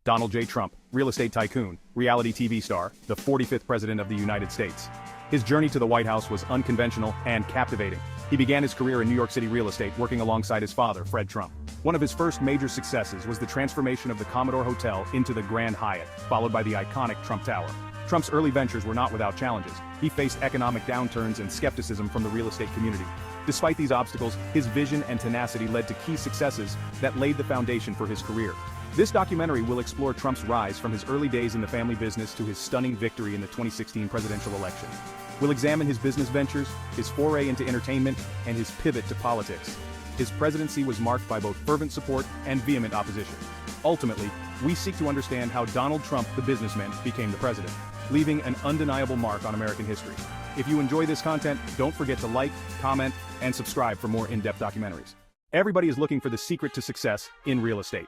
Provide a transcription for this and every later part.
Donald J. Trump, real estate tycoon, reality TV star, the 45th President of the United States. His journey to the White House was unconventional and captivating. He began his career in New York City real estate working alongside his father, Fred Trump. One of his first major successes was the transformation of the Commodore Hotel into the Grand Hyatt, followed by the iconic Trump Tower. Trump's early ventures were not without challenges. He faced economic downturns and skepticism from the real estate community. Despite these obstacles, his vision and tenacity led to key successes that laid the foundation for his career. This documentary will explore Trump's rise from his early days in the family business to his stunning victory in the 2016 presidential election. We'll examine his business ventures, his foray into entertainment, and his pivot to politics. His presidency was marked by both fervent support and vehement opposition. Ultimately, we seek to understand how Donald Trump, the businessman, became the president, leaving an undeniable mark on American history. If you enjoy this content, don't forget to like, comment, and subscribe for more in-depth documentaries. Everybody is looking for the secret to success in real estate.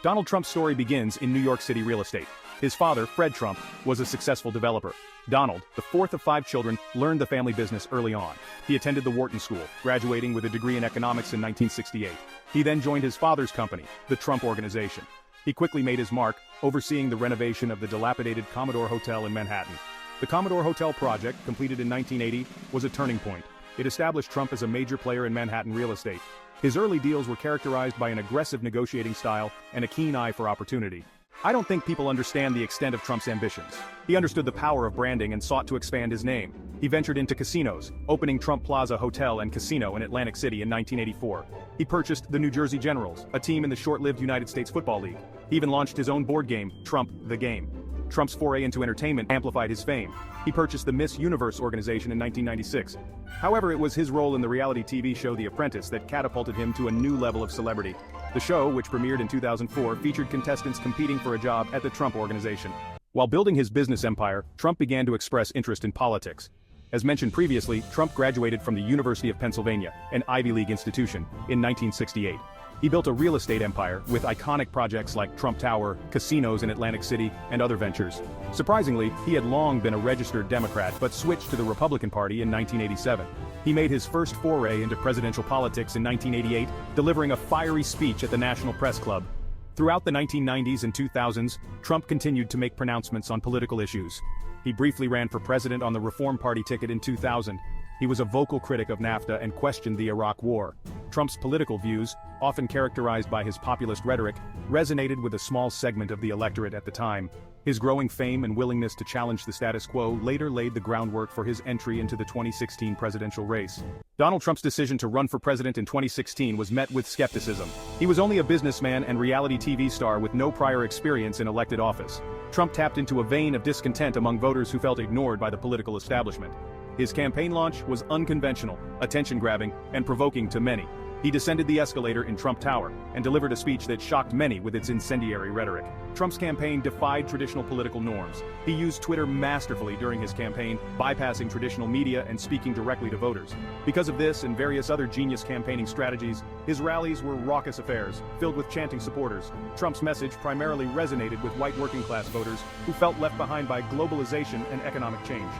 Donald Trump's story begins in New York City real estate. His father, Fred Trump, was a successful developer. Donald, the fourth of 5 children, learned the family business early on. He attended the Wharton School, graduating with a degree in economics in 1968. He then joined his father's company, the Trump Organization. He quickly made his mark, overseeing the renovation of the dilapidated Commodore Hotel in Manhattan. The Commodore Hotel project, completed in 1980, was a turning point. It established Trump as a major player in Manhattan real estate. His early deals were characterized by an aggressive negotiating style and a keen eye for opportunity. I don't think people understand the extent of Trump's ambitions. He understood the power of branding and sought to expand his name. He ventured into casinos, opening Trump Plaza Hotel and Casino in Atlantic City in 1984. He purchased the New Jersey Generals, a team in the short-lived United States Football League. He even launched his own board game, Trump the Game. Trump's foray into entertainment amplified his fame. He purchased the Miss Universe organization in 1996. However, it was his role in the reality TV show The Apprentice that catapulted him to a new level of celebrity. The show, which premiered in 2004, featured contestants competing for a job at the Trump Organization. While building his business empire, Trump began to express interest in politics. As mentioned previously, Trump graduated from the University of Pennsylvania, an Ivy League institution, in 1968. He built a real estate empire with iconic projects like Trump Tower, casinos in Atlantic City, and other ventures. Surprisingly, he had long been a registered Democrat but switched to the Republican Party in 1987. He made his first foray into presidential politics in 1988, delivering a fiery speech at the National Press Club. Throughout the 1990s and 2000s, Trump continued to make pronouncements on political issues. He briefly ran for president on the Reform Party ticket in 2000. He was a vocal critic of NAFTA and questioned the Iraq War. Trump's political views, often characterized by his populist rhetoric, resonated with a small segment of the electorate at the time. His growing fame and willingness to challenge the status quo later laid the groundwork for his entry into the 2016 presidential race. Donald Trump's decision to run for president in 2016 was met with skepticism. He was only a businessman and reality TV star with no prior experience in elected office. Trump tapped into a vein of discontent among voters who felt ignored by the political establishment. His campaign launch was unconventional, attention-grabbing, and provoking to many. He descended the escalator in Trump Tower and delivered a speech that shocked many with its incendiary rhetoric. Trump's campaign defied traditional political norms. He used Twitter masterfully during his campaign, bypassing traditional media and speaking directly to voters. Because of this and various other genius campaigning strategies, his rallies were raucous affairs, filled with chanting supporters. Trump's message primarily resonated with white working-class voters who felt left behind by globalization and economic change.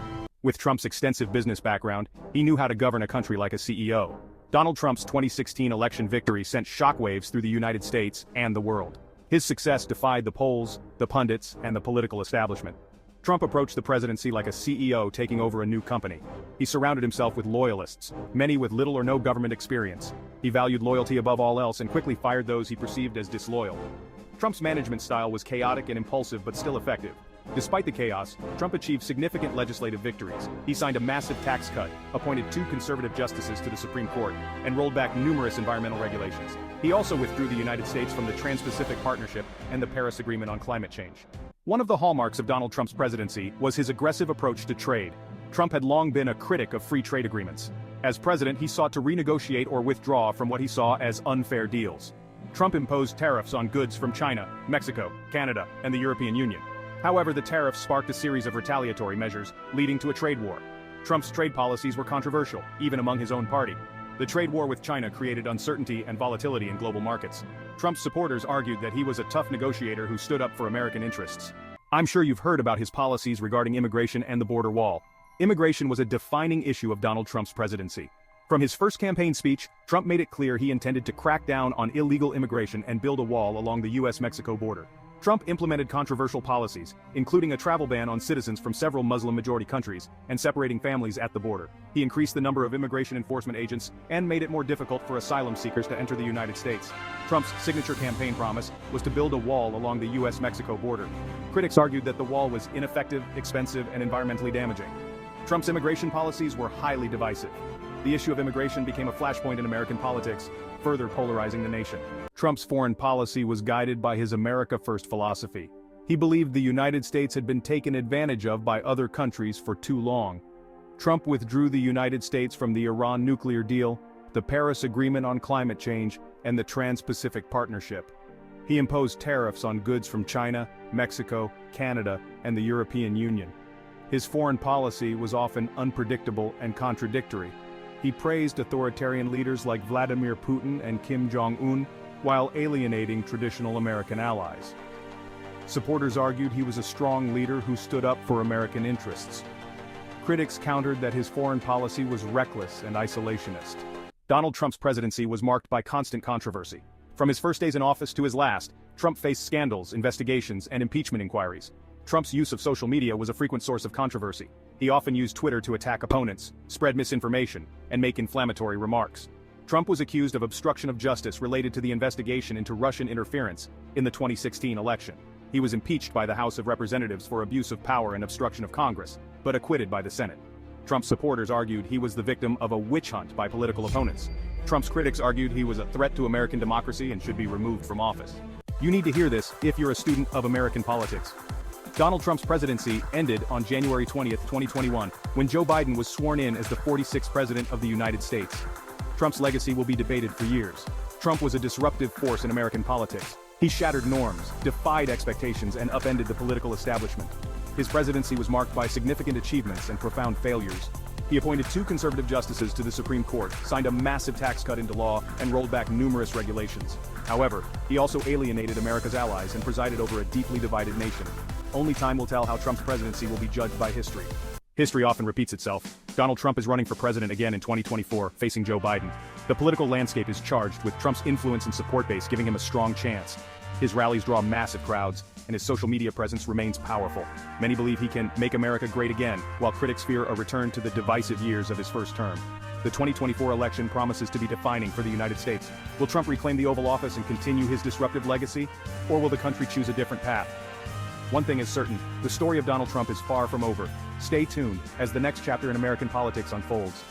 With Trump's extensive business background, he knew how to govern a country like a CEO. Donald Trump's 2016 election victory sent shockwaves through the United States and the world. His success defied the polls, the pundits, and the political establishment. Trump approached the presidency like a CEO taking over a new company. He surrounded himself with loyalists, many with little or no government experience. He valued loyalty above all else and quickly fired those he perceived as disloyal. Trump's management style was chaotic and impulsive but still effective. Despite the chaos, Trump achieved significant legislative victories. He signed a massive tax cut, appointed 2 conservative justices to the Supreme Court, and rolled back numerous environmental regulations. He also withdrew the United States from the Trans-Pacific Partnership and the Paris Agreement on climate change. One of the hallmarks of Donald Trump's presidency was his aggressive approach to trade. Trump had long been a critic of free trade agreements. As president, he sought to renegotiate or withdraw from what he saw as unfair deals. Trump imposed tariffs on goods from China, Mexico, Canada, and the European Union. However, the tariffs sparked a series of retaliatory measures, leading to a trade war. Trump's trade policies were controversial, even among his own party. The trade war with China created uncertainty and volatility in global markets. Trump's supporters argued that he was a tough negotiator who stood up for American interests. I'm sure you've heard about his policies regarding immigration and the border wall. Immigration was a defining issue of Donald Trump's presidency. From his first campaign speech, Trump made it clear he intended to crack down on illegal immigration and build a wall along the US-Mexico border. Trump implemented controversial policies, including a travel ban on citizens from several Muslim-majority countries and separating families at the border. He increased the number of immigration enforcement agents and made it more difficult for asylum seekers to enter the United States. Trump's signature campaign promise was to build a wall along the U.S.-Mexico border. Critics argued that the wall was ineffective, expensive, and environmentally damaging. Trump's immigration policies were highly divisive. The issue of immigration became a flashpoint in American politics, further polarizing the nation. Trump's foreign policy was guided by his America First philosophy. He believed the United States had been taken advantage of by other countries for too long. Trump withdrew the United States from the Iran nuclear deal, the Paris Agreement on climate change, and the Trans-Pacific Partnership. He imposed tariffs on goods from China, Mexico, Canada, and the European Union. His foreign policy was often unpredictable and contradictory. He praised authoritarian leaders like Vladimir Putin and Kim Jong-un, while alienating traditional American allies. Supporters argued he was a strong leader who stood up for American interests. Critics countered that his foreign policy was reckless and isolationist. Donald Trump's presidency was marked by constant controversy. From his first days in office to his last, Trump faced scandals, investigations, and impeachment inquiries. Trump's use of social media was a frequent source of controversy. He often used Twitter to attack opponents, spread misinformation, and make inflammatory remarks. Trump was accused of obstruction of justice related to the investigation into Russian interference in the 2016 election. He was impeached by the House of Representatives for abuse of power and obstruction of Congress, but acquitted by the Senate. Trump's supporters argued he was the victim of a witch hunt by political opponents. Trump's critics argued he was a threat to American democracy and should be removed from office. You need to hear this if you're a student of American politics. Donald Trump's presidency ended on January 20, 2021, when Joe Biden was sworn in as the 46th President of the United States. Trump's legacy will be debated for years. Trump was a disruptive force in American politics. He shattered norms, defied expectations, and upended the political establishment. His presidency was marked by significant achievements and profound failures. He appointed 2 conservative justices to the Supreme Court, signed a massive tax cut into law, and rolled back numerous regulations. However, he also alienated America's allies and presided over a deeply divided nation. Only time will tell how Trump's presidency will be judged by history. History often repeats itself. Donald Trump is running for president again in 2024, facing Joe Biden. The political landscape is charged with Trump's influence and support base giving him a strong chance. His rallies draw massive crowds, and his social media presence remains powerful. Many believe he can make America great again, while critics fear a return to the divisive years of his first term. The 2024 election promises to be defining for the United States. Will Trump reclaim the Oval Office and continue his disruptive legacy, or will the country choose a different path? One thing is certain, the story of Donald Trump is far from over. Stay tuned as the next chapter in American politics unfolds.